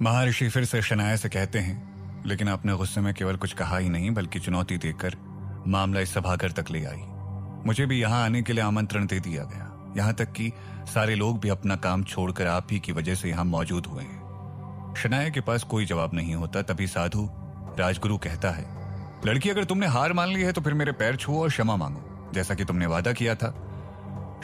महर्षि फिर से शनाया से कहते हैं, लेकिन आपने गुस्से में केवल कुछ कहा ही नहीं बल्कि चुनौती देकर मामला इस सभाघर तक ले आई। मुझे भी यहाँ आने के लिए आमंत्रण दे दिया गया, यहाँ तक कि सारे लोग भी अपना काम छोड़कर आप ही की वजह से यहाँ मौजूद हुए हैं। शनाया के पास कोई जवाब नहीं होता। तभी साधु राजगुरु कहता है, लड़की अगर तुमने हार मान ली है तो फिर मेरे पैर छुओ और क्षमा मांगो, जैसा कि तुमने वादा किया था।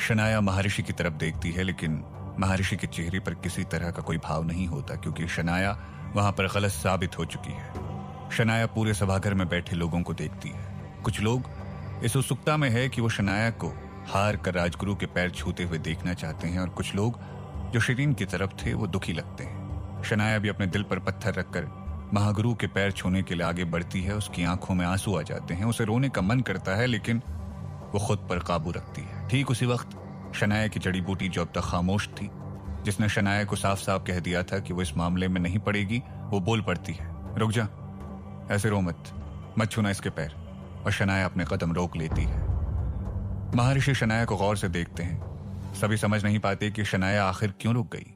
शनाया महर्षि की तरफ देखती है, लेकिन महर्षि के चेहरे पर किसी तरह का कोई भाव नहीं होता, क्योंकि शनाया वहां पर गलत साबित हो चुकी है। शनाया पूरे सभाघर में बैठे लोगों को देखती है। कुछ लोग इस उत्सुकता में है कि वो शनाया को हार कर राजगुरु के पैर छूते हुए देखना चाहते हैं, और कुछ लोग जो शिरीन की तरफ थे वो दुखी लगते हैं। शनाया भी अपने दिल पर पत्थर रखकर महागुरु के पैर छूने के लिए आगे बढ़ती है। उसकी आंखों में आंसू आ जाते हैं, उसे रोने का मन करता है, लेकिन वो खुद पर काबू रखती है। ठीक उसी वक्त शनाया की जड़ी बूटी, जो अब तक खामोश थी, जिसने शनाया को साफ साफ कह दिया था कि वो इस मामले में नहीं पड़ेगी, वो बोल पड़ती है, रुक जा, ऐसे रो मत छूना इसके पैर। और शनाया अपने कदम रोक लेती है। महर्षि शनाया को गौर से देखते हैं। सभी समझ नहीं पाते कि शनाया आखिर क्यों रुक गई।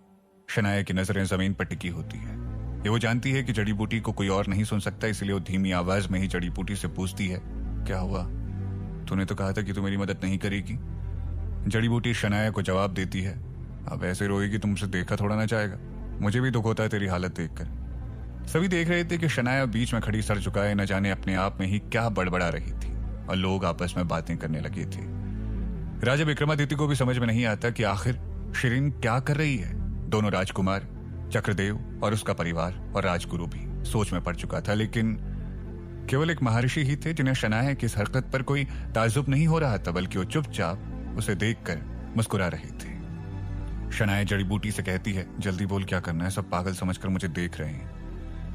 शनाया की नजरें जमीन पर टिकी होती है। ये वो जानती है कि जड़ी बूटी को कोई और नहीं सुन सकता, इसलिए वो धीमी आवाज में ही जड़ी बूटी से पूछती है, क्या हुआ? तूने तो कहा था कि तू मेरी मदद नहीं करेगी। जड़ी बूटी शनाया को जवाब देती है, अब ऐसे रोएगी तो मुझसे देखा थोड़ा ना जाएगा, मुझे भी दुख होता है तेरी हालत देखकर। सभी देख रहे थे कि शनाया बीच में खड़ी सर झुकाए न जाने अपने आप में ही क्या बड़बड़ा रही थी, और लोग आपस में बातें करने लगे थे। राजा विक्रमादित्य को भी समझ में नहीं आता कि आखिर शिरीन क्या कर रही है। दोनों राजकुमार, चक्रदेव और उसका परिवार और राजगुरु भी सोच में पड़ चुका था, लेकिन केवल एक महर्षि ही थे जिन्हें शनाया की इस हरकत पर कोई ताज्जुब नहीं हो रहा था, बल्कि वो चुपचाप उसे देखकर मुस्कुरा रहे थे। शनाया जड़ी बूटी से कहती है, जल्दी बोल क्या करना है, सब पागल समझकर मुझे देख रहे हैं।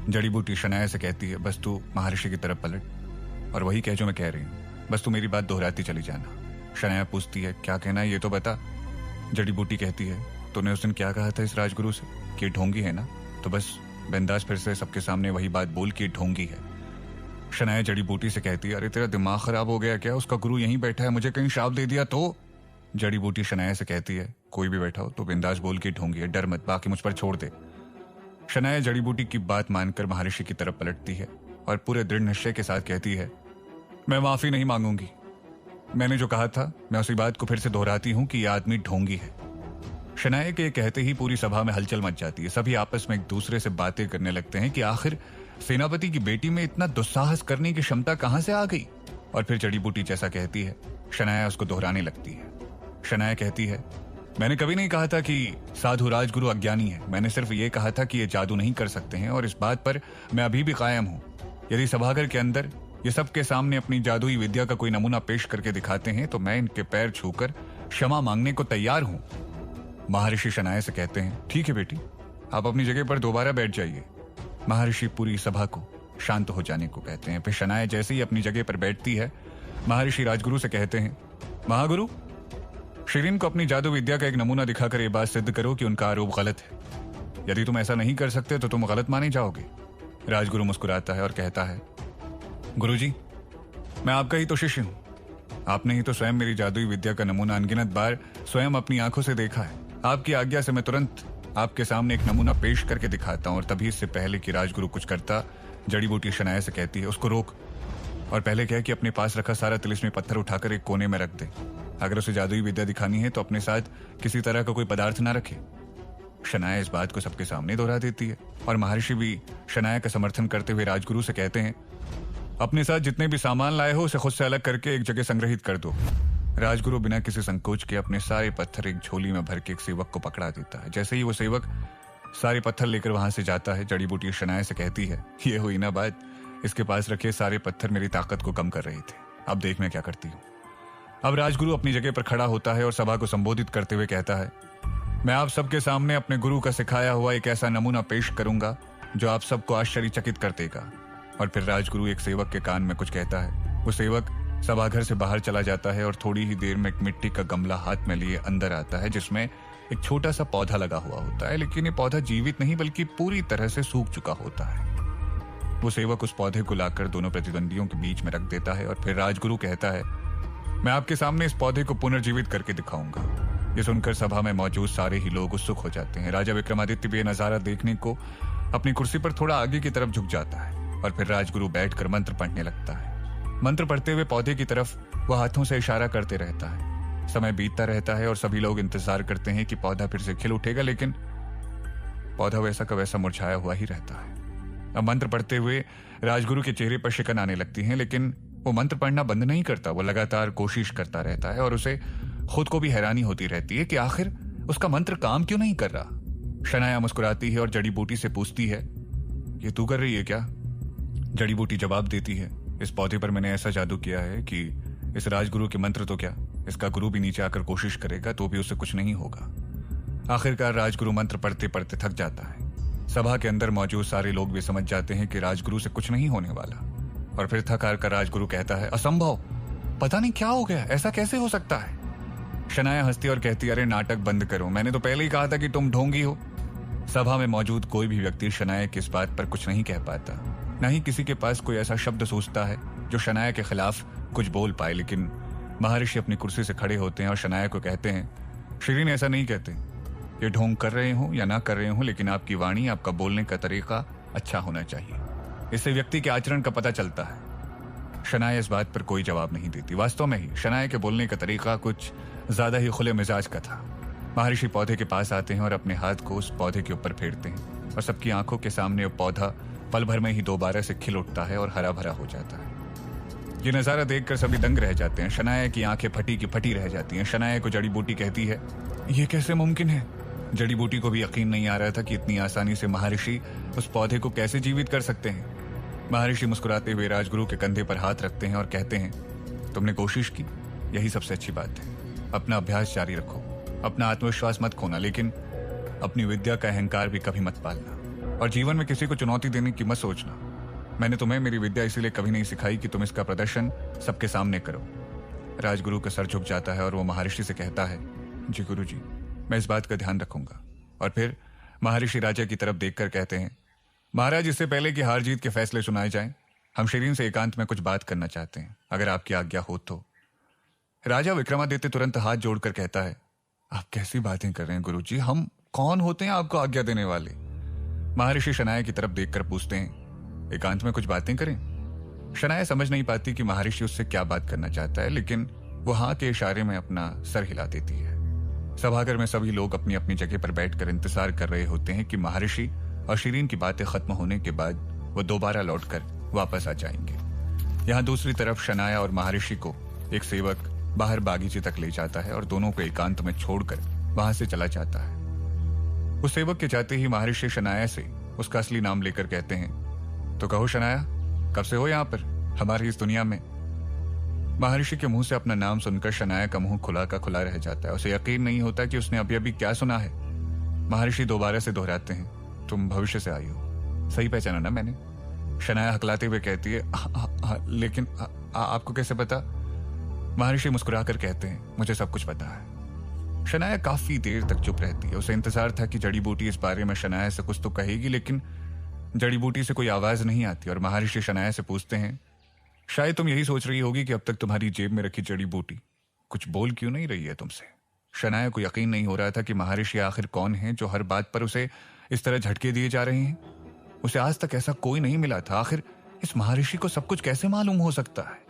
जड़ी बूटी शनाया से कहती है, बस तू महर्षि की तरफ पलट और वही कह जो मैं कह रही हूँ, बस तू मेरी बात दोहराती चली जाना। शनाया पूछती है, क्या कहना है ये तो बता। जड़ी बूटी कहती है, तूने उस दिन क्या कहा था इस राजगुरु से कि ढोंगी है ना, तो बस बिंदास फिर से सबके सामने वही बात बोल कि ढोंगी है। शनाया जड़ी बूटी से कहती है, अरे तेरा दिमाग खराब हो गया क्या? उसका गुरु यहीं बैठा है, मुझे कहीं श्राप दे दिया तो? जड़ी बूटी शनाया से कहती है, कोई भी बैठा हो तो बिंदास बोल के ढोंगी है, डर मत, बाकी मुझ पर छोड़ दे। शनाया जड़ी बूटी की बात मानकर महर्षि की तरफ पलटती है और पूरे दृढ़ निश्चय के साथ कहती है, मैं माफी नहीं मांगूंगी। मैंने जो कहा था मैं उसी बात को फिर से दोहराती हूं कि यह आदमी ढोंगी है। शनाया के कहते ही पूरी सभा में हलचल मच जाती है। सभी आपस में एक दूसरे से बातें करने लगते हैं कि आखिर सेनापति की बेटी में इतना दुस्साहस करने की क्षमता कहां से आ गई। और फिर जड़ी बूटी जैसा कहती है, शनाया उसको दोहराने लगती है। शनाया कहती है, मैंने कभी नहीं कहा था कि साधु राजगुरु अज्ञानी है, मैंने सिर्फ ये कहा था कि ये जादू नहीं कर सकते हैं, और इस बात पर मैं अभी भी कायम हूं। यदि सभाघर के अंदर ये सबके सामने अपनी जादुई विद्या का कोई नमूना पेश करके दिखाते हैं तो मैं इनके पैर छूकर क्षमा मांगने को तैयार हूं। महर्षि शनाया से कहते हैं, ठीक है बेटी, आप अपनी जगह पर दोबारा बैठ जाइए। महर्षि पूरी सभा को शांत हो जाने को कहते हैं। फिर शनाया जैसे ही अपनी जगह पर बैठती है, महर्षि राजगुरु से कहते हैं, महागुरु, शिरीन को अपनी जादू विद्या का एक नमूना दिखाकर यह बात सिद्ध करो कि उनका आरोप गलत है। यदि तुम ऐसा नहीं कर सकते तो तुम गलत माने जाओगे। राजगुरु मुस्कुराता है और कहता है, गुरुजी, मैं आपका ही तो शिष्य हूं। आपने ही तो स्वयं मेरी जादुई विद्या का नमूना अनगिनत बार स्वयं अपनी आंखों से देखा है। आपकी आज्ञा से मैं तुरंत आपके सामने एक नमूना पेश करके दिखाता हूं। और तभी इससे पहले कि राजगुरु कुछ करता, जड़ी बूटी शनाया से कहती है, उसको रोक और पहले कह कि अपने पास रखा सारा तिलिस्मी पत्थर उठाकर एक कोने में रख दे। अगर उसे जादुई विद्या दिखानी है तो अपने साथ किसी तरह का कोई पदार्थ ना रखे। शनाया इस बात को सबके सामने दोहरा देती है और महर्षि भी शनाया का समर्थन करते हुए राजगुरु से कहते हैं, अपने साथ जितने भी सामान लाए हो उसे खुद से अलग करके एक जगह संग्रहित कर दो। राजगुरु बिना किसी संकोच के अपने सारे पत्थर एक झोली में भर के एक सेवक को पकड़ा देता है। जैसे ही वो सेवक सारे पत्थर लेकर वहां से जाता है, जड़ी बूटी शनाया से कहती है, ये हुई ना बात, इसके पास रखे सारे पत्थर मेरी ताकत को कम कर रहे थे, अब देख मैं क्या करती हूँ। अब राजगुरु अपनी जगह पर खड़ा होता है और सभा को संबोधित करते हुए कहता है, मैं आप सबके सामने अपने गुरु का सिखाया हुआ एक ऐसा नमूना पेश करूंगा जो आप सबको आश्चर्यचकित कर देगा। और फिर राजगुरु एक सेवक के कान में कुछ कहता है। वो सेवक सभाघर से बाहर चला जाता है और थोड़ी ही देर में एक मिट्टी का गमला हाथ में लिए अंदर आता है, जिसमें एक छोटा सा पौधा लगा हुआ होता है, लेकिन ये पौधा जीवित नहीं बल्कि पूरी तरह से सूख चुका होता है। वो सेवक उस पौधे को लाकर दोनों प्रतिद्वंदियों के बीच में रख देता है और फिर राजगुरु कहता है, मैं आपके सामने इस पौधे को पुनर्जीवित करके दिखाऊंगा। ये सुनकर सभा में मौजूद सारे ही लोग उत्सुक हो जाते हैं। राजा विक्रमादित्य भी ये नजारा देखने को अपनी कुर्सी पर थोड़ा आगे की तरफ झुक जाता है और फिर राजगुरु बैठकर मंत्र पढ़ने लगता है। मंत्र पढ़ते हुए पौधे की तरफ वह हाथों से इशारा करते रहता है। समय बीतता रहता है और सभी लोग इंतजार करते हैं कि पौधा फिर से खिल उठेगा, लेकिन पौधा वैसा का वैसा मुरझाया हुआ ही रहता है। अब मंत्र पढ़ते हुए राजगुरु के चेहरे पर शिकन आने लगती है, लेकिन वो मंत्र पढ़ना बंद नहीं करता। वो लगातार कोशिश करता रहता है और उसे खुद को भी हैरानी होती रहती है कि आखिर उसका मंत्र काम क्यों नहीं कर रहा। शनाया मुस्कुराती है और जड़ी बूटी से पूछती है, ये तू कर रही है क्या? जड़ी बूटी जवाब देती है, इस पौधे पर मैंने ऐसा जादू किया है कि इस राजगुरु के मंत्र तो क्या, इसका गुरु भी नीचे आकर कोशिश करेगा तो भी उसे कुछ नहीं होगा। आखिरकार राजगुरु मंत्र पढ़ते पढ़ते थक जाता है। सभा के अंदर मौजूद सारे लोग भी समझ जाते हैं कि राजगुरु से कुछ नहीं होने वाला, और फिर थक हार कर राजगुरु कहता है, असंभव, पता नहीं क्या हो गया, ऐसा कैसे हो सकता है? शनाया हंसती और कहती, अरे नाटक बंद करो, मैंने तो पहले ही कहा था कि तुम ढोंगी हो। सभा में मौजूद कोई भी व्यक्ति शनाया की इस बात पर कुछ नहीं कह पाता, न ही किसी के पास कोई ऐसा शब्द सोचता है जो शनाया के खिलाफ कुछ बोल पाए। लेकिन महर्षि अपनी कुर्सी से खड़े होते हैं और शनाया को कहते हैं, शिरीन ऐसा नहीं कहते, ये ढोंग कर रहे हो या ना कर रहे हो, लेकिन आपकी वाणी, आपका बोलने का तरीका अच्छा होना चाहिए, इससे व्यक्ति के आचरण का पता चलता है। शनाया इस बात पर कोई जवाब नहीं देती। वास्तव में ही शनाया के बोलने का तरीका कुछ ज्यादा ही खुले मिजाज का था। महर्षि पौधे के पास आते हैं और अपने हाथ को उस पौधे के ऊपर फेरते हैं और सबकी आंखों के सामने वो पौधा पल भर में ही दोबारा से खिल उठता है और हरा भरा हो जाता है। ये नजारा देखकर सभी दंग रह जाते हैं। शनाया की आंखें फटी की फटी रह जाती हैं। शनाया को जड़ी बूटी कहती है, ये कैसे मुमकिन है? जड़ी बूटी को भी यकीन नहीं आ रहा था कि इतनी आसानी से महर्षि उस पौधे को कैसे जीवित कर सकते हैं। महर्षि मुस्कुराते हुए राजगुरु के कंधे पर हाथ रखते हैं और कहते हैं, तुमने कोशिश की, यही सबसे अच्छी बात है। अपना अभ्यास जारी रखो, अपना आत्मविश्वास मत खोना, लेकिन अपनी विद्या का अहंकार भी कभी मत पालना, और जीवन में किसी को चुनौती देने की मत सोचना। मैंने तुम्हें मेरी विद्या इसीलिए कभी नहीं सिखाई कि तुम इसका प्रदर्शन सबके सामने करो। राजगुरु का सर झुक जाता है और वो महर्षि से कहता है, जी गुरु जी, मैं इस बात का ध्यान रखूंगा। और फिर महर्षि राजा की तरफ देखकर कहते हैं, महाराज, इससे पहले कि हार जीत के फैसले सुनाए जाएं, हम शिरीन से एकांत में कुछ बात करना चाहते हैं, अगर आपकी आज्ञा हो तो। राजा विक्रमादित्य तुरंत हाथ जोड़कर कहता है, आप कैसी बातें कर रहे हैं गुरुजी, हम कौन होते हैं आपको आज्ञा देने वाले? महर्षि शनाया की तरफ देखकर पूछते हैं, एकांत में कुछ बातें करें? शनाया समझ नहीं पाती कि महर्षि उससे क्या बात करना चाहता है, लेकिन वो हाँ के इशारे में अपना सर हिला देती है। सभागार में सभी लोग अपनी अपनी जगह पर बैठकर इंतजार कर रहे होते हैं कि महर्षि और शिरीन की बातें खत्म होने के बाद वो दोबारा लौटकर वापस आ जाएंगे। यहाँ दूसरी तरफ शनाया और महर्षि को एक सेवक बाहर बागीचे तक ले जाता है और दोनों को एकांत में छोड़कर वहां से चला जाता है। उस सेवक के जाते ही महर्षि शनाया से उसका असली नाम लेकर कहते हैं, तो कहो शनाया, कब से हो यहाँ पर हमारी इस दुनिया में? महर्षि के मुंह से अपना नाम सुनकर शनाया का मुंह खुला का खुला रह जाता है। उसे यकीन नहीं होता कि उसने अभी अभी क्या सुना है। महर्षि दोबारा से दोहराते हैं, तुम भविष्य से आई हो, सही पहचाना ना मैंने? शनाया हकलाते हुए कहती है, लेकिन आपको कैसे पता? महर्षि मुस्कुराकर कहते हैं, मुझे सब कुछ पता है। शनाया काफी देर तक चुप रहती है। उसे इंतजार था कि जड़ी बूटी इस बारे में शनाया से कुछ तो कहेगी, लेकिन जड़ी बूटी से कोई आवाज नहीं आती और महर्षि शनाया से पूछते हैं, शायद तुम यही सोच रही होगी कि अब तक तुम्हारी जेब में रखी जड़ी बूटी कुछ बोल क्यों नहीं रही है तुमसे? शनाया को यकीन नहीं हो रहा था कि महर्षि आखिर कौन है जो हर बात पर उसे इस तरह झटके दिए जा रहे हैं। उसे आज तक ऐसा कोई नहीं मिला था। आखिर इस महर्षि को सब कुछ कैसे मालूम हो सकता है?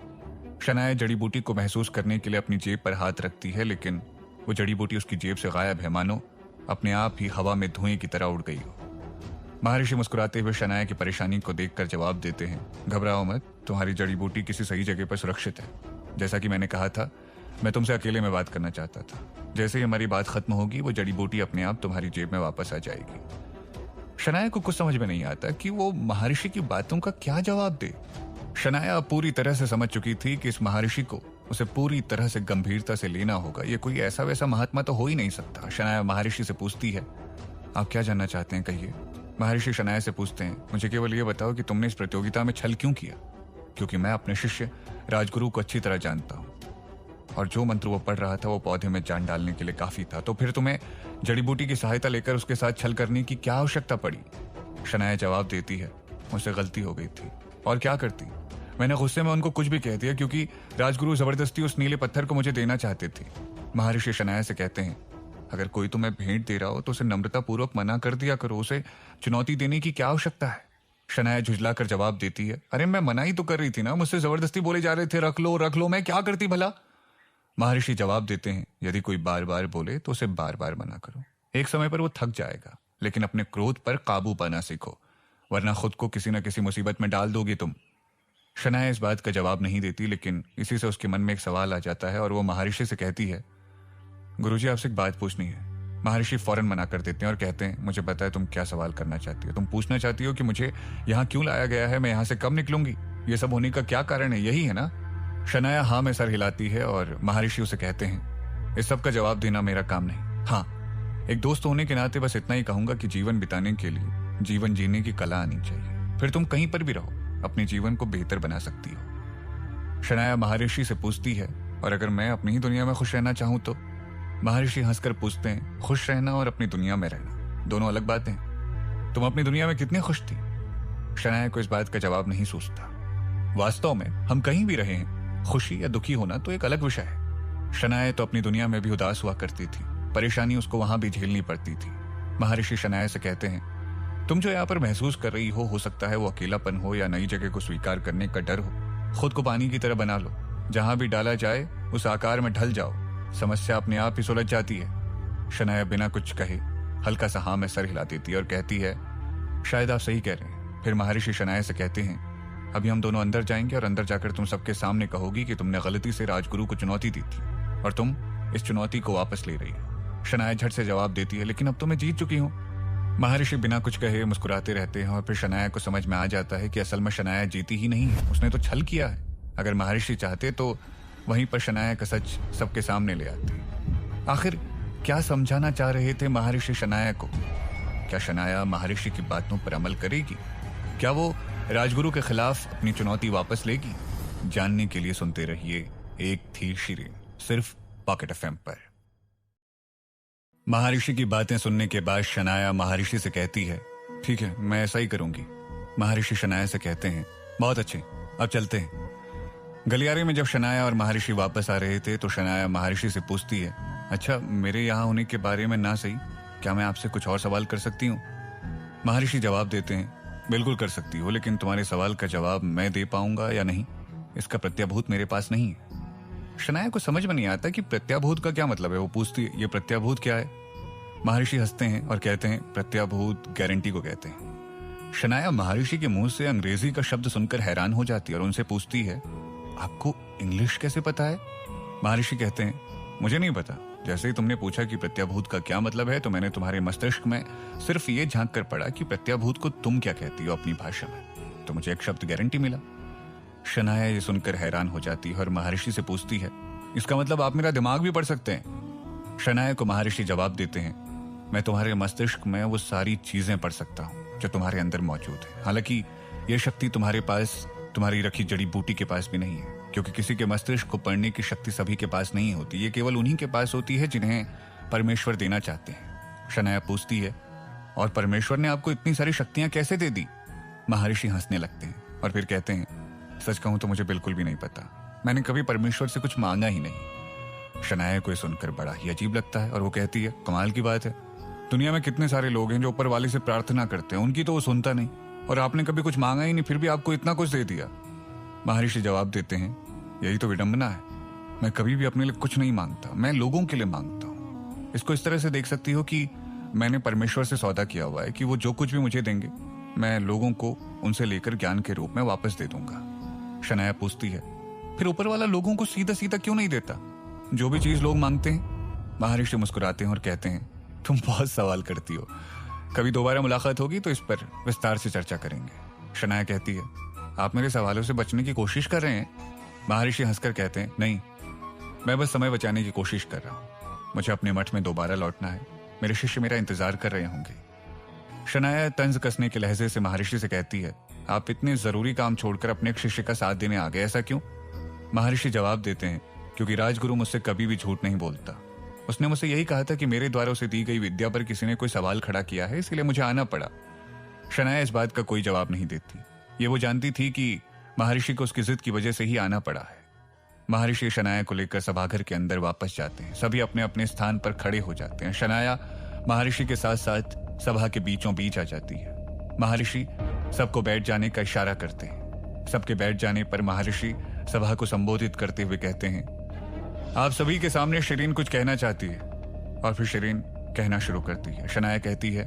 शनाया जड़ी बूटी को महसूस करने के लिए अपनी जेब पर हाथ रखती है, लेकिन वो जड़ी बूटी उसकी जेब से गायब है, मानो अपने आप ही हवा में धुएं की तरह उड़ गई हो। महर्षि मुस्कुराते हुए शनाया की परेशानी को देखकर जवाब देते हैं, घबराओ मत, तुम्हारी जड़ी बूटी किसी सही जगह पर सुरक्षित है। जैसा कि मैंने कहा था, मैं तुमसे अकेले में बात करना चाहता था। जैसे ही हमारी बात खत्म होगी, वो जड़ी बूटी अपने आप तुम्हारी जेब में वापस आ जाएगी। शनाया को कुछ समझ में नहीं आता कि वो महर्षि की बातों का क्या जवाब दे। शनाया पूरी तरह से समझ चुकी थी कि इस महर्षि को उसे पूरी तरह से गंभीरता से लेना होगा। ये कोई ऐसा वैसा महात्मा तो हो ही नहीं सकता। शनाया महर्षि से पूछती है, आप क्या जानना चाहते हैं, कहिए। महर्षि शनाया से पूछते हैं, मुझे केवल ये बताओ कि तुमने इस प्रतियोगिता में छल क्यों किया? क्योंकि मैं अपने शिष्य राजगुरु को अच्छी तरह जानता हूँ, और जो मंत्र वो पढ़ रहा था वो पौधे में जान डालने के लिए काफी था। तो फिर तुम्हें जड़ी बूटी की सहायता लेकर उसके साथ छल करने की क्या आवश्यकता पड़ी? शनाया जवाब देती है, मुझसे गलती हो गई थी, और क्या करती, मैंने गुस्से में उनको कुछ भी कह दिया, क्योंकि राजगुरु जबरदस्ती उस नीले पत्थर को मुझे देना चाहते थे। महर्षि शनाया से कहते हैं, अगर कोई तुम्हें भेंट दे रहा हो तो उसे नम्रतापूर्वक मना कर दिया करो, उसे चुनौती देने की क्या आवश्यकता है। शनाया झुंझला कर जवाब देती है, अरे मैं मना ही तो कर रही थी ना, मुझसे जबरदस्ती बोले जा रहे थे रख लो, मैं क्या करती भला। महर्षि जवाब देते हैं, यदि कोई बार बार बोले तो उसे बार बार मना करो। एक समय पर वो थक जाएगा, लेकिन अपने क्रोध पर काबू पाना सीखो, वरना खुद को किसी न किसी मुसीबत में डाल दोगी तुम। शनाया इस बात का जवाब नहीं देती, लेकिन इसी से उसके मन में एक सवाल आ जाता है और वो महर्षि से कहती है, गुरुजी आपसे एक बात पूछनी है। महर्षि फौरन मना कर देते हैं और कहते हैं, मुझे पता है तुम क्या सवाल करना चाहती हो। तुम पूछना चाहती हो कि मुझे यहाँ क्यों लाया गया है, मैं यहाँ से कब निकलूंगी, ये सब होने का क्या कारण है, यही है ना। शनाया हाँ में सर हिलाती है और महर्षि उसे कहते हैं, इस सब का जवाब देना मेरा काम नहीं। हाँ, एक दोस्त होने के नाते बस इतना ही कहूंगा कि जीवन बिताने के लिए जीवन जीने की कला आनी चाहिए, फिर तुम कहीं पर भी रहो अपने जीवन को बेहतर बना सकती हो। शनाया महर्षि से पूछती है, और अगर मैं अपनी ही दुनिया में खुश रहना चाहूं तो। महर्षि हंसकर पूछते हैं, खुश रहना और अपनी दुनिया में रहना दोनों अलग बातें। तुम अपनी दुनिया में कितनी खुश थी। शनाया को इस बात का जवाब नहीं सूझता। वास्तव में हम कहीं भी रहे हैं, खुशी या दुखी होना तो एक अलग विषय है। शनाया तो अपनी दुनिया में भी उदास हुआ करती थी, परेशानी उसको वहां भी झेलनी पड़ती थी। महर्षि शनाया से कहते हैं, तुम जो यहाँ पर महसूस कर रही हो सकता है वो अकेलापन हो या नई जगह को स्वीकार करने का डर हो। खुद को पानी की तरह बना लो, जहां भी डाला जाए उस आकार में ढल जाओ, समस्या अपने आप ही सुलझ जाती है। शनाया बिना कुछ कहे हल्का सा हाँ में सर हिला देती है और कहती है, शायद आप सही कह रहे हैं। फिर महर्षि शनाया से कहते हैं, अभी हम दोनों अंदर जाएंगे और अंदर जाकर तुम सबके सामने कहोगी कि तुमने गलती से राजगुरु को चुनौती दी थी और तुम इस चुनौती को वापस ले रही हो। शनाया झट से जवाब देती है, लेकिन अब तो मैं जीत चुकी हूँ। महर्षि बिना कुछ कहे मुस्कुराते रहते हैं और फिर शनाया को समझ में आ जाता है कि असल में शनाया जीती ही नहीं है, उसने तो छल किया है। अगर महर्षि चाहते तो वहीं पर शनाया का सच सबके सामने ले आते। आखिर क्या समझाना चाह रहे थे महर्षि शनाया को। क्या शनाया महर्षि की बातों पर अमल करेगी, क्या वो राजगुरु के खिलाफ अपनी चुनौती वापस लेगी। जानने के लिए सुनते रहिए एक थी शिरीन, सिर्फ पॉकेट एफएम पर। महर्षि की बातें सुनने के बाद शनाया महर्षि से कहती है, ठीक है मैं ऐसा ही करूंगी। महर्षि शनाया से कहते हैं, बहुत अच्छे, अब चलते हैं। गलियारे में जब शनाया और महर्षि वापस आ रहे थे तो शनाया महर्षि से पूछती है, अच्छा मेरे यहाँ होने के बारे में ना सही, क्या मैं आपसे कुछ और सवाल कर सकती हूँ। महर्षि जवाब देते हैं, बिल्कुल कर सकती हो, लेकिन तुम्हारे सवाल का जवाब मैं दे पाऊंगा या नहीं इसका प्रत्याभूत मेरे पास नहीं है। शनाया को समझ में नहीं आता कि प्रत्याभूत का क्या मतलब है। वो पूछती है, ये प्रत्याभूत क्या है। महर्षि हंसते हैं और कहते हैं, प्रत्याभूत गारंटी को कहते हैं। शनाया महर्षि के मुंह से अंग्रेजी का शब्द सुनकर हैरान हो जाती है और उनसे पूछती है, आपको इंग्लिश कैसे पता है। महर्षि कहते हैं, मुझे नहीं पता, जैसे ही तुमने पूछा कि प्रत्याभूत का क्या मतलब है तो मैंने तुम्हारे मस्तिष्क में सिर्फ ये झांक कर पड़ा कि प्रत्याभूत को तुम क्या कहती हो अपनी भाषा में, तो मुझे एक शब्द गारंटी मिला। शनाया ये सुनकर हैरान हो जाती है और महर्षि से पूछती है, इसका मतलब आप मेरा दिमाग भी पढ़ सकते हैं। शनाया को महर्षि जवाब देते हैं, मैं तुम्हारे मस्तिष्क में वो सारी चीजें पढ़ सकता हूँ जो तुम्हारे अंदर मौजूद है। हालांकि ये शक्ति तुम्हारे पास तुम्हारी रखी जड़ी बूटी के पास भी नहीं है, क्योंकि किसी के मस्तिष्क को पढ़ने की शक्ति सभी के पास नहीं होती, ये केवल उन्हीं के पास होती है जिन्हें परमेश्वर देना चाहते हैं। शनाया पूछती है, और परमेश्वर ने आपको इतनी सारी शक्तियां कैसे दे दी। महर्षि हंसने लगते हैं और फिर कहते हैं, सच कहूं तो मुझे बिल्कुल भी नहीं पता, मैंने कभी परमेश्वर से कुछ मांगा ही नहीं। शनाया को सुनकर बड़ा ही अजीब लगता है और वो कहती है, कमाल की बात है, दुनिया में कितने सारे लोग हैं जो ऊपर वाले से प्रार्थना करते हैं, उनकी तो वो सुनता नहीं, और आपने कभी कुछ मांगा ही नहीं फिर भी आपको इतना कुछ दे दिया। महर्षि जवाब देते हैं, यही तो विडंबना है, मैं कभी भी अपने लिए कुछ नहीं मांगता, मैं लोगों के लिए मांगता हूँ। इसको इस तरह से देख सकती हो कि मैंने परमेश्वर से सौदा किया हुआ है कि वो जो कुछ भी मुझे देंगे मैं लोगों को उनसे लेकर ज्ञान के रूप में वापस दे दूंगा। शनाया पूछती है, फिर ऊपर वाला लोगों को सीधा सीधा क्यों नहीं देता जो भी चीज लोग मांगते हैं। महर्षि मुस्कुराते हैं और कहते हैं, तुम बहुत सवाल करती हो, कभी दोबारा मुलाकात होगी तो इस पर विस्तार से चर्चा करेंगे। शनाया कहती है, आप मेरे सवालों से बचने की कोशिश कर रहे हैं। महर्षि हंसकर कहते हैं, नहीं, मैं बस समय बचाने की कोशिश कर रहा हूं, मुझे अपने मठ में दोबारा लौटना है, मेरे शिष्य मेरा इंतजार कर रहे होंगे। शनाया तंज कसने के लहजे से महर्षि से कहती है, आप इतने जरूरी काम छोड़कर अपने एक शिष्य का साथ देने आ गए, ऐसा क्यों। महर्षि जवाब देते हैं, क्योंकि राजगुरु मुझसे कभी भी झूठ नहीं बोलता, उसने मुझसे यही कहा था कि मेरे द्वारा उसे दी गई विद्या पर किसी ने कोई सवाल खड़ा किया है, इसलिए मुझे आना पड़ा। शनाया इस बात का कोई जवाब नहीं देती, ये वो जानती थी कि महर्षि को उसकी जिद की वजह से ही आना पड़ा है। महर्षि शनाया को लेकर सभाघर के अंदर वापस जाते हैं। सभी अपने अपने स्थान पर खड़े हो जाते हैं। शनाया महर्षि के साथ साथ सभा के बीचों बीच आ जाती है। महर्षि सबको बैठ जाने का इशारा करते हैं। सबके बैठ जाने पर महर्षि सभा को संबोधित करते हुए कहते हैं, आप सभी के सामने शिरीन कुछ कहना चाहती है। और फिर शिरीन कहना शुरू करती है। शनाया कहती है,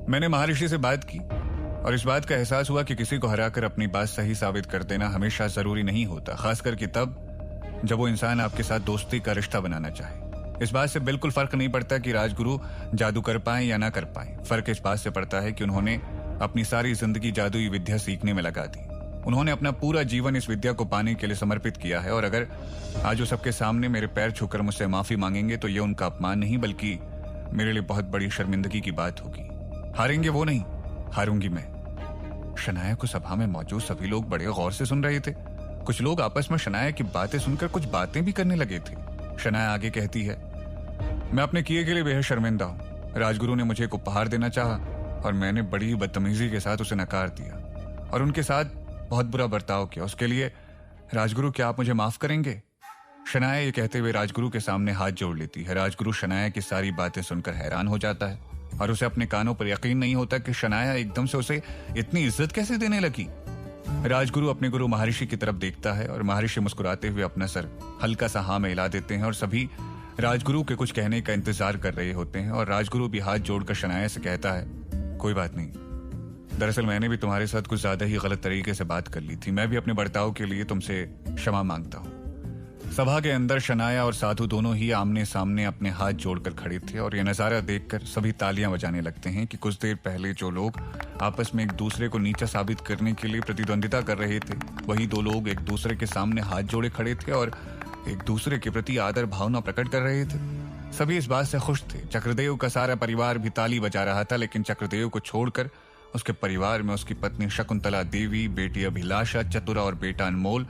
मैंने महर्षि से बात की और इस बात का एहसास हुआ कि किसी को हराकर अपनी बात सही साबित कर देना हमेशा जरूरी नहीं होता, खासकर कि तब जब वो इंसान आपके साथ दोस्ती का रिश्ता बनाना चाहे। इस बात से बिल्कुल फर्क नहीं पड़ता कि राजगुरु जादू कर पाए या ना कर पाए। फर्क इस बात से पड़ता है कि उन्होंने अपनी सारी जिंदगी जादुई विद्या सीखने में लगा दी। उन्होंने अपना पूरा जीवन इस विद्या को पाने के लिए समर्पित किया है और अगर आज वो सबके सामने मेरे पैर छूकर मुझसे माफी मांगेंगे तो ये उनका अपमान नहीं बल्कि मेरे लिए बहुत बड़ी शर्मिंदगी की बात होगी। हारेंगे वो नहीं, हारूंगी मैं। शनाया को सभा में मौजूद सभी लोग बड़े गौर से सुन रहे थे। कुछ लोग आपस में शनाया की बातें सुनकर कुछ बातें भी करने लगे थे। शनाया आगे कहती है, मैं अपने किए के लिए बेहद शर्मिंदा हूं। राजगुरु ने मुझे एक उपहार देना चाहा और मैंने बड़ी ही बदतमीजी के साथ उसे नकार दिया और उनके साथ बहुत बुरा बर्ताव किया। उसके लिए राजगुरु, क्या आप मुझे माफ करेंगे? शनाया ये कहते हुए राजगुरु के सामने हाथ जोड़ लेती है। राजगुरु शनाया की सारी बातें सुनकर हैरान हो जाता है और उसे अपने कानों पर यकीन नहीं होता कि शनाया एकदम से उसे इतनी इज्जत कैसे देने लगी। राजगुरु अपने गुरु महर्षि की तरफ देखता है और महर्षि मुस्कुराते हुए अपना सर हल्का सा हाँ में हिला देते हैं और सभी राजगुरु के कुछ कहने का इंतजार कर रहे होते हैं। और राजगुरु भी हाथ जोड़कर शनाया से कहता है, कोई बात नहीं, दरअसल मैंने भी तुम्हारे साथ कुछ ज्यादा ही गलत तरीके से बात कर ली थी। मैं भी अपने बर्ताव के लिए तुमसे क्षमा मांगता हूँ। सभा के अंदर शनाया और साधु दोनों ही आमने सामने अपने हाथ जोड़कर खड़े थे और यह नजारा देखकर सभी तालियां बजाने लगते हैं कि कुछ देर पहले जो लोग आपस में एक दूसरे को नीचा साबित करने के लिए प्रतिद्वंदिता कर रहे थे, वही दो लोग एक दूसरे के सामने हाथ जोड़े खड़े थे और एक दूसरे के प्रति आदर भावना प्रकट कर रहे थे। सभी इस बात से खुश थे। चक्रदेव का सारा परिवार भी ताली बजा रहा था, लेकिन चक्रदेव को छोड़कर उसके परिवार में उसकी पत्नी शकुंतला देवी, बेटी अभिलाषा, चतुरा और बेटा अनमोल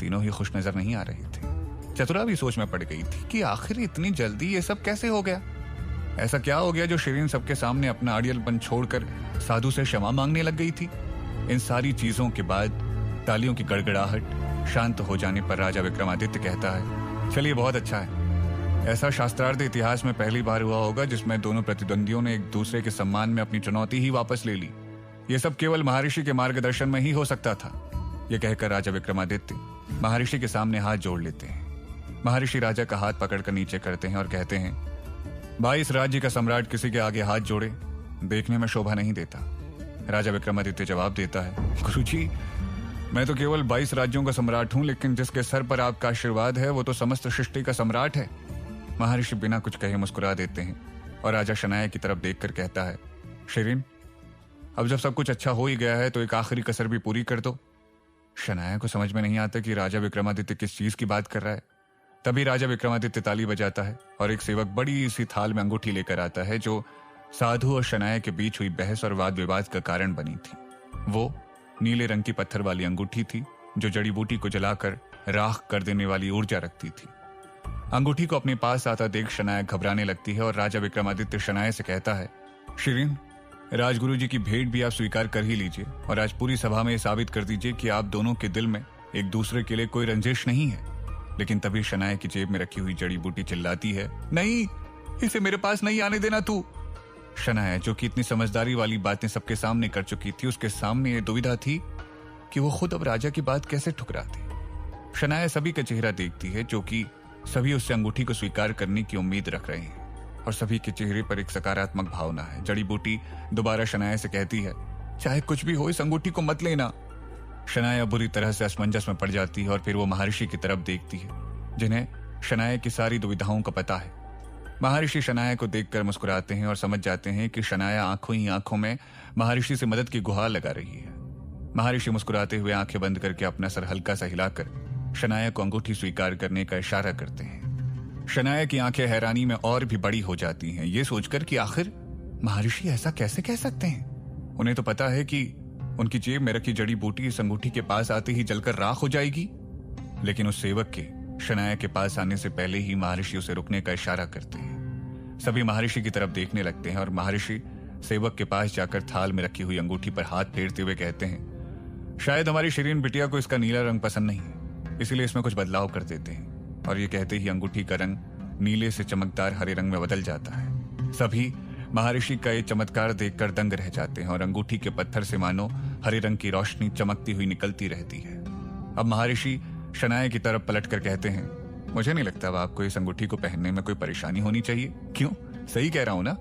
तीनों ही खुश नजर नहीं आ रहे थे। चतुरा भी सोच में पड़ गई थी कि आखिर इतनी जल्दी ये सब कैसे हो गया। ऐसा क्या हो गया जो शिरीन सबके सामने अपना अड़ियलपन छोड़कर साधु से क्षमा मांगने लग गई थी। इन सारी चीजों के बाद तालियों की गड़गड़ाहट शांत हो जाने पर राजा विक्रमादित्य कहता है, चलिए बहुत अच्छा है। ऐसा शास्त्रार्थ इतिहास में पहली बार हुआ होगा जिसमें दोनों प्रतिद्वंदियों ने एक दूसरे के सम्मान में अपनी चुनौती ही वापस ले ली। यह सब केवल महर्षि के मार्गदर्शन में ही हो सकता था। यह कहकर राजा विक्रमादित्य महर्षि के सामने हाथ जोड़ लेते हैं। महर्षि राजा का हाथ पकड़कर नीचे करते हैं और कहते हैं, भाई, इस राज्य का सम्राट किसी के आगे हाथ जोड़े देखने में शोभा नहीं देता। राजा विक्रमादित्य जवाब देता है, गुरुजी, मैं तो केवल 22 राज्यों का सम्राट हूं, लेकिन जिसके सर पर आपका आशीर्वाद है वो तो समस्त सृष्टि का सम्राट है। महर्षि बिना कुछ कहे मुस्कुरा देते हैं और राजा शनाया की तरफ देखकर कहता है, शिरीन, अब जब सब कुछ अच्छा हो ही गया है तो एक आखिरी कसर भी पूरी कर दो। शनाया को समझ में नहीं आता कि राजा विक्रमादित्य किस चीज की बात कर रहा है। तभी राजा विक्रमादित्य ताली बजाता है और एक सेवक बड़ी सी थाल में अंगूठी लेकर आता है जो साधु और शनाया के बीच हुई बहस और वाद विवाद का कारण बनी थी। वो नीले रंग की पत्थर वाली अंगूठी थी जो जड़ी बूटी को जलाकर राख कर देने वाली ऊर्जा रखती थी। अंगूठी को अपने पास आता देख शनाया घबराने लगती है और राजा विक्रमादित्य शनाया से कहता है, शिरीन, राजगुरु जी की भेंट भी आप स्वीकार कर ही लीजिए और आज पूरी सभा में साबित कर दीजिए कि आप दोनों के दिल में एक दूसरे के लिए कोई रंजिश नहीं है। लेकिन तभी शनाया की जेब में रखी हुई जड़ी बूटी चिल्लाती है, नहीं, इसे मेरे पास नहीं आने देना तू। शनाया, जो कि इतनी समझदारी वाली बातें सबके सामने कर चुकी थी, उसके सामने ये दुविधा थी कि वो खुद अब राजा की बात कैसे ठुकरा दे। शनाया सभी का चेहरा देखती है, जो कि सभी उससे अंगूठी को स्वीकार करने की उम्मीद रख रहे हैं और सभी के चेहरे पर एक सकारात्मक भावना है। जड़ी बूटी दोबारा शनाया से कहती है, चाहे कुछ भी हो, इस अंगूठी को मत लेना। शनाया बुरी तरह से असमंजस में पड़ जाती है और फिर वो महर्षि की तरफ देखती है, जिन्हें शनाया की सारी दुविधाओं का पता है। महर्षि शनाया को देखकर मुस्कुराते हैं और समझ जाते हैं कि शनाया आंखों ही आंखों में महर्षि से मदद की गुहार लगा रही है। महर्षि मुस्कुराते हुए आंखें बंद करके अपना सर हल्का सा हिलाकर शनाया को अंगूठी स्वीकार करने का इशारा करते हैं। शनाया की आंखें हैरानी में और भी बड़ी हो जाती हैं, ये सोचकर कि आखिर महर्षि ऐसा कैसे कह सकते हैं। उन्हें तो पता है कि उनकी जेब में रखी जड़ी बूटी इस अंगूठी के पास आते ही जलकर राख हो जाएगी, लेकिन उस सेवक के शनाया के पास आने से पहले ही महर्षि उसे रुकने का इशारा करते हैं। सभी महर्षि की तरफ देखने लगते हैं और महर्षि सेवक के पास जाकर थाल में रखी हुई अंगूठी पर हाथ फेरते हुए कहते हैं, शायद हमारी शिरीन बिटिया को इसका नीला रंग पसंद नहीं है। इसीलिए इसमें कुछ बदलाव कर देते हैं। और ये कहते ही अंगूठी का रंग नीले से चमकदार हरे रंग में बदल जाता है। सभी महर्षि का ये चमत्कार देखकर दंग रह जाते हैं और अंगूठी के पत्थर से मानो हरे रंग की रोशनी चमकती हुई निकलती रहती है। अब महर्षि शनाया की तरफ पलट कर कहते हैं, मुझे नहीं लगता अब आपको इस अंगूठी को पहनने में कोई परेशानी होनी चाहिए। क्यों? सही कह रहा हूं ना?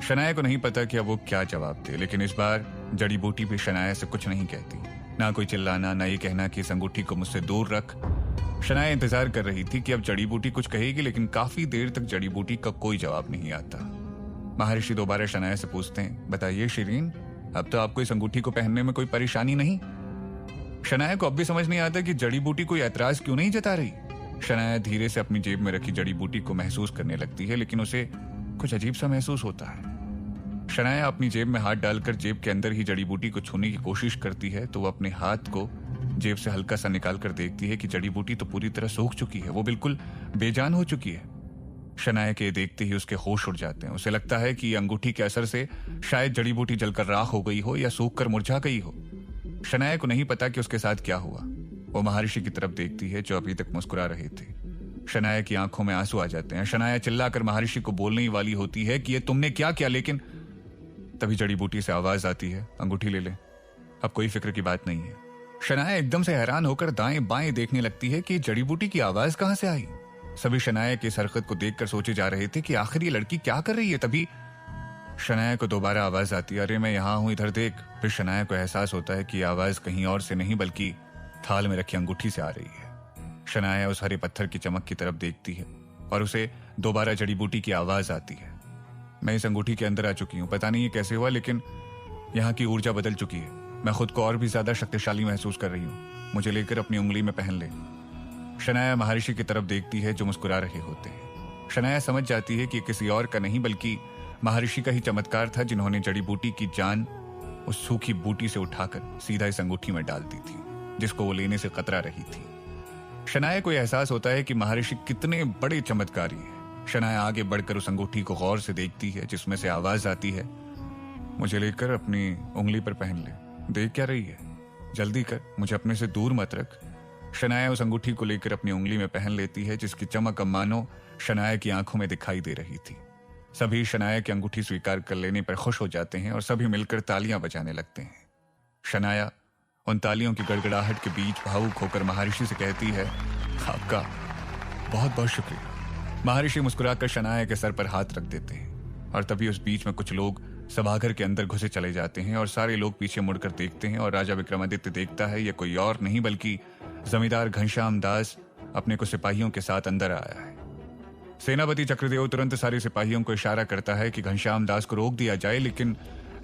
शनाया को नहीं पता कि अब वो क्या जवाब दे, लेकिन इस बार जड़ी बूटी भी शनाया से कुछ नहीं कहती। ना कोई चिल्लाना, ना ये कहना कि इस अंगूठी को मुझसे दूर रख। शनाया इंतजार कर रही थी कि अब जड़ी बूटी कुछ कहेगी, लेकिन काफी देर तक जड़ी बूटी का कोई जवाब नहीं आता। महर्षि दोबारा शनाया से पूछते हैं, बताइए शिरीन, अब तो आपको इस अंगूठी को पहनने में कोई परेशानी नहीं? शनाया को अब भी समझ नहीं आता कि जड़ी बूटी कोई ऐतराज क्यों नहीं जता रही। शनाया धीरे से अपनी जेब में रखी जड़ी बूटी को महसूस करने लगती है, लेकिन उसे कुछ अजीब सा महसूस होता है। शनाया अपनी जेब में हाथ डालकर जेब के अंदर ही जड़ी बूटी को छूने की कोशिश करती है तो वो अपने हाथ को जेब से हल्का सा निकाल कर देखती है कि जड़ी बूटी तो पूरी तरह सूख चुकी है, वो बिल्कुल बेजान हो चुकी है। शनाया के देखते ही उसके होश उड़ जाते हैं। उसे लगता है कि अंगूठी के असर से शायद जड़ी बूटी जलकर राख हो गई हो या सूख कर मुरझा गई हो। शनाया को नहीं पता कि उसके साथ क्या हुआ। वो महर्षि की तरफ देखती है जो अभी तक मुस्कुरा रहे थे। शनाया की आंखों में आंसू आ जाते हैं। शनाया चिल्लाकर महर्षि को बोलने ही वाली होती है कि ये तुमने क्या किया, लेकिन तभी जड़ी बूटी से आवाज आती है, अंगूठी ले ले, अब कोई फिक्र की बात नहीं है। शनाया एकदम से हैरान होकर दाएं बाएं देखने लगती है कि जड़ी बूटी की आवाज कहां से आई। सभी शनाया की इस हरकत को देखकर सोचे जा रहे थे कि आखिर ये लड़की क्या कर रही है। तभी शनाया को दोबारा आवाज आती है, अरे मैं यहां हूं, इधर देख। फिर शनाया को एहसास होता है कि आवाज कहीं और से नहीं बल्कि थाल में रखी अंगूठी से आ रही है। शनाया उस हरे पत्थर की चमक की तरफ देखती है और उसे दोबारा जड़ी बूटी की आवाज आती है, मैं इस अंगूठी के अंदर आ चुकी हूं, पता नहीं ये कैसे हुआ, लेकिन यहाँ की ऊर्जा बदल चुकी है। मैं खुद को और भी ज्यादा शक्तिशाली महसूस कर रही हूँ, मुझे लेकर अपनी उंगली में पहन ले। शनाया महर्षि की तरफ देखती है जो मुस्कुरा रहे होते हैं। शनाया समझ जाती है कि किसी और का नहीं बल्कि महर्षि का ही चमत्कार था, जिन्होंने जड़ी बूटी की जान उस सूखी बूटी से उठाकर सीधा इस अंगूठी में डाल दी थी, जिसको वो लेने से कतरा रही थी। शनाया को एहसास होता है कि महर्षि कितने बड़े चमत्कारी हैं। शनाया आगे बढ़कर उस अंगूठी को गौर से देखती है जिसमें से आवाज आती है, मुझे लेकर अपनी उंगली पर पहन ले। देख क्या रही है, जल्दी कर, मुझे अपने से दूर मत रख। शनाया उस अंगूठी को लेकर अपनी उंगली में पहन लेती है, जिसकी चमक अब मानो शनाया की आंखों में दिखाई दे रही थी। सभी शनाया की अंगूठी स्वीकार कर लेने पर खुश हो जाते हैं और सभी मिलकर तालियां बजाने लगते हैं। शनाया उन तालियों की गड़गड़ाहट के बीच भावुक होकर महर्षि से कहती है, आपका बहुत बहुत शुक्रिया। महर्षि मुस्कुराकर शनाया के सर पर हाथ रख देते हैं और तभी उस बीच में कुछ लोग सभाघर के अंदर घुसे चले जाते हैं और सारे लोग पीछे मुड़कर देखते हैं और राजा विक्रमादित्य देखता है यह कोई और नहीं बल्कि जमींदार घनश्याम दास अपने कुछ सिपाहियों के साथ अंदर आया है। सेनापति चक्रदेव तुरंत सारे सिपाहियों को इशारा करता है कि घनश्याम दास को रोक दिया जाए, लेकिन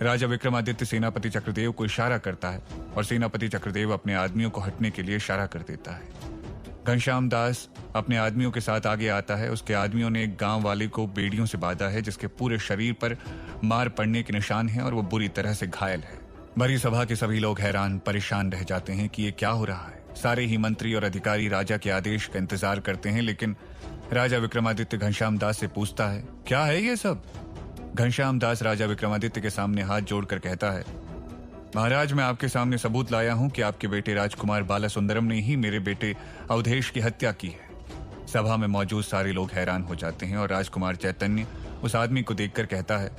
राजा विक्रमादित्य सेनापति चक्रदेव को इशारा करता है और सेनापति चक्रदेव अपने आदमियों को हटने के लिए इशारा कर देता है। घनश्याम दास अपने आदमियों के साथ आगे आता है। उसके आदमियों ने एक गांव वाले को बेड़ियों से बांधा है, जिसके पूरे शरीर पर मार पड़ने के निशान हैं और वो बुरी तरह से घायल है। भरी सभा के सभी लोग हैरान परेशान रह जाते हैं कि ये क्या हो रहा है। सारे ही मंत्री और अधिकारी राजा के आदेश का इंतजार करते हैं, लेकिन राजा विक्रमादित्य घनश्याम दास से पूछता है, क्या है ये सब? घनश्याम दास राजा विक्रमादित्य के सामने हाथ जोड़कर कहता है, महाराज, मैं आपके सामने सबूत लाया हूं कि आपके बेटे राजकुमार बालासुंदरम ने ही मेरे बेटे अवधेश की हत्या की है। सभा में मौजूद सारे लोग हैरान हो जाते हैं और राजकुमार चैतन्य उस आदमी को देखकर कहता है,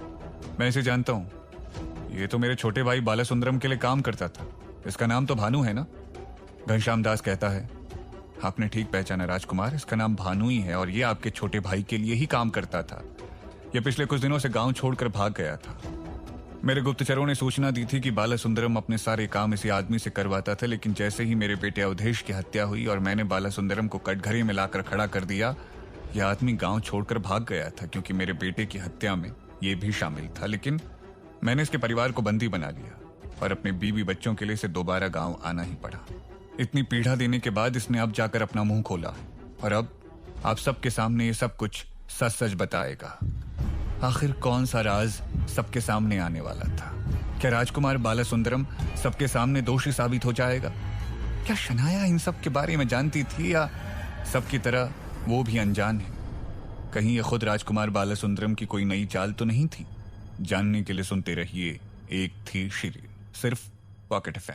मैं इसे जानता हूं, ये तो मेरे छोटे भाई बालासुंदरम के लिए काम करता था, इसका नाम तो भानु है ना? घनश्याम दास कहता है, आपने ठीक पहचाना राजकुमार, इसका नाम भानु ही है और ये आपके छोटे भाई के लिए ही काम करता था। ये पिछले कुछ दिनों से गांव छोड़कर भाग गया था। मेरे गुप्तचरों ने सूचना दी थी कि बालासुंदरम अपने सारे काम इसी आदमी से करवाता था, लेकिन जैसे ही मेरे बेटे अवधेश की हत्या हुई और मैंने बालासुंदरम को कटघरे में लाकर खड़ा कर दिया, यह आदमी गांव छोड़कर भाग गया था, क्योंकि मेरे बेटे की हत्या में यह भी शामिल था। लेकिन मैंने इसके परिवार को बंदी बना लिया और अपने बीवी बच्चों के लिए इसे दोबारा गाँव आना ही पड़ा। इतनी पीड़ा देने के बाद इसने अब जाकर अपना मुंह खोला और अब आप सबके सामने ये सब कुछ सच सच बताएगा। आखिर कौन सा राज सबके सामने आने वाला था? क्या राजकुमार बालासुंदरम सबके सामने दोषी साबित हो जाएगा? क्या शनाया इन सब के बारे में जानती थी या सबकी तरह वो भी अनजान है? कहीं ये खुद राजकुमार बालासुंदरम की कोई नई चाल तो नहीं थी? जानने के लिए सुनते रहिए एक थी शिरीन, सिर्फ पॉकेट FM।